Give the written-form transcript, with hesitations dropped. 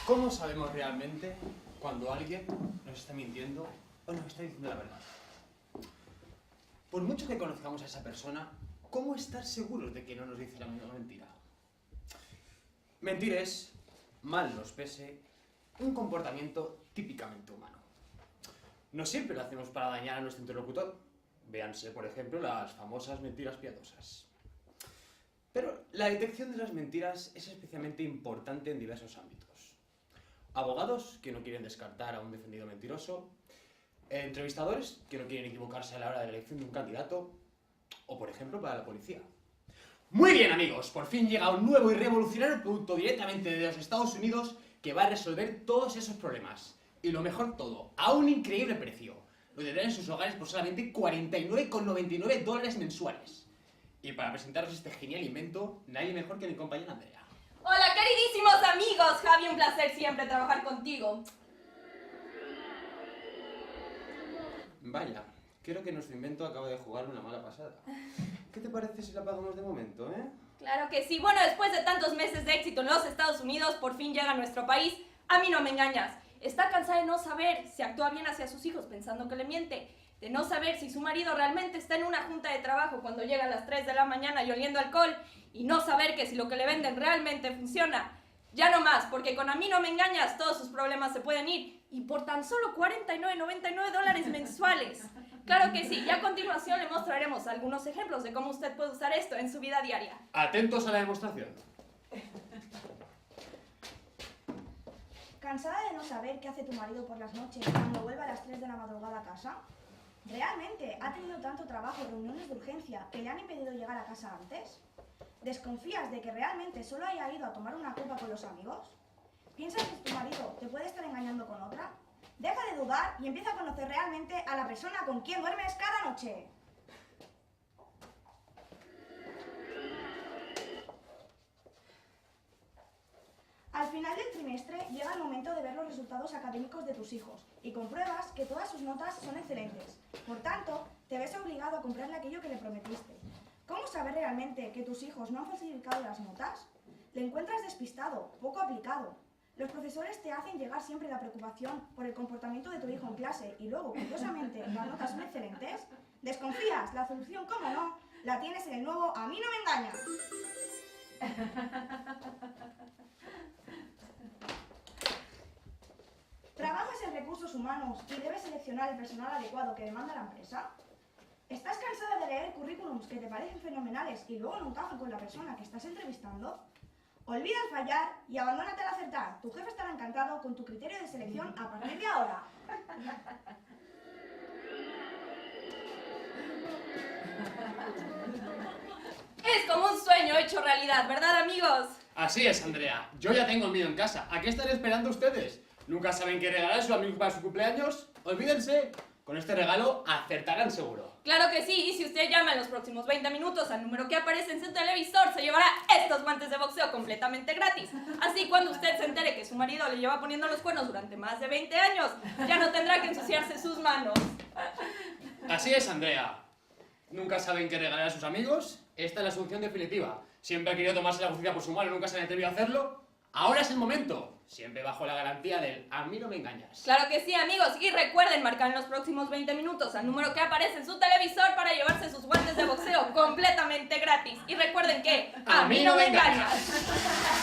¿Cómo sabemos realmente cuando alguien nos está mintiendo o nos está diciendo la verdad? Por mucho que conozcamos a esa persona, ¿cómo estar seguros de que no nos dice la misma mentira? Mentir es, mal nos pese, un comportamiento típicamente humano. No siempre lo hacemos para dañar a nuestro interlocutor. Véanse, por ejemplo, las famosas mentiras piadosas. Pero la detección de las mentiras es especialmente importante en diversos ámbitos. Abogados que no quieren descartar a un defendido mentiroso, entrevistadores que no quieren equivocarse a la hora de la elección de un candidato, o por ejemplo para la policía. Muy bien, amigos, por fin llega un nuevo y revolucionario producto directamente de los Estados Unidos que va a resolver todos esos problemas. Y lo mejor todo, a un increíble precio. Lo tendrán en sus hogares por solamente $49,99 mensuales. Y para presentaros este genial invento, nadie mejor que mi compañera Andrea. Hola, queridísimos amigos. Javi, un placer siempre trabajar contigo. Vaya, creo que nuestro invento acaba de jugar una mala pasada. ¿Qué te parece si la apagamos de momento, Claro que sí. Bueno, después de tantos meses de éxito en los Estados Unidos, por fin llega a nuestro país. A mí no me engañas. Está cansada de no saber si actúa bien hacia sus hijos pensando que le miente. De no saber si su marido realmente está en una junta de trabajo cuando llega a las 3 de la mañana y oliendo alcohol. Y no saber que si lo que le venden realmente funciona. Ya no más, porque con A mí no me engañas todos sus problemas se pueden ir. Y por tan solo $49,99 mensuales. Claro que sí, y a continuación le mostraremos algunos ejemplos de cómo usted puede usar esto en su vida diaria. Atentos a la demostración. ¿Cansada de no saber qué hace tu marido por las noches cuando vuelve a las 3 de la madrugada a casa? ¿Realmente ha tenido tanto trabajo y reuniones de urgencia que le han impedido llegar a casa antes? ¿Desconfías de que realmente solo haya ido a tomar una copa con los amigos? ¿Piensas que tu marido te puede estar engañando con otra? Deja de dudar y empieza a conocer realmente a la persona con quien duermes cada noche. Al final del trimestre llega el momento de ver los resultados académicos de tus hijos y compruebas que todas sus notas son excelentes. Por tanto, te ves obligado a comprarle aquello que le prometiste. ¿Cómo saber realmente que tus hijos no han falsificado las notas? Le encuentras despistado, poco aplicado. Los profesores te hacen llegar siempre la preocupación por el comportamiento de tu hijo en clase y luego, curiosamente, las notas son excelentes. ¿Desconfías? La solución, cómo no, la tienes en el nuevo A mí no me engañas. ¿Trabajas en recursos humanos y debes seleccionar el personal adecuado que demanda la empresa? ¿Estás cansada de leer currículums que te parecen fenomenales y luego no encajan con la persona que estás entrevistando? Olvida el fallar y abandónate al acertar. Tu jefe estará encantado con tu criterio de selección a partir de ahora. Es como un sueño hecho realidad, ¿verdad, amigos? Así es, Andrea. Yo ya tengo el mío en casa. ¿A qué están esperando ustedes? ¿Nunca saben qué regalar a sus amigos para su cumpleaños? Olvídense. Con este regalo acertarán seguro. Claro que sí, y si usted llama en los próximos 20 minutos al número que aparece en su televisor, se llevará estos guantes de boxeo completamente gratis. Así cuando usted se entere que su marido le lleva poniendo los cuernos durante más de 20 años, ya no tendrá que ensuciarse sus manos. Así es, Andrea. ¿Nunca saben qué regalar a sus amigos? Esta es la solución definitiva. Siempre ha querido tomarse la justicia por su mano y nunca se han atrevido a hacerlo. Ahora es el momento. Siempre bajo la garantía del A mí no me engañas. Claro que sí, amigos. Y recuerden marcar en los próximos 20 minutos al número que aparece en su televisor para llevarse sus guantes de boxeo completamente gratis. Y recuerden que A mí no me engañas.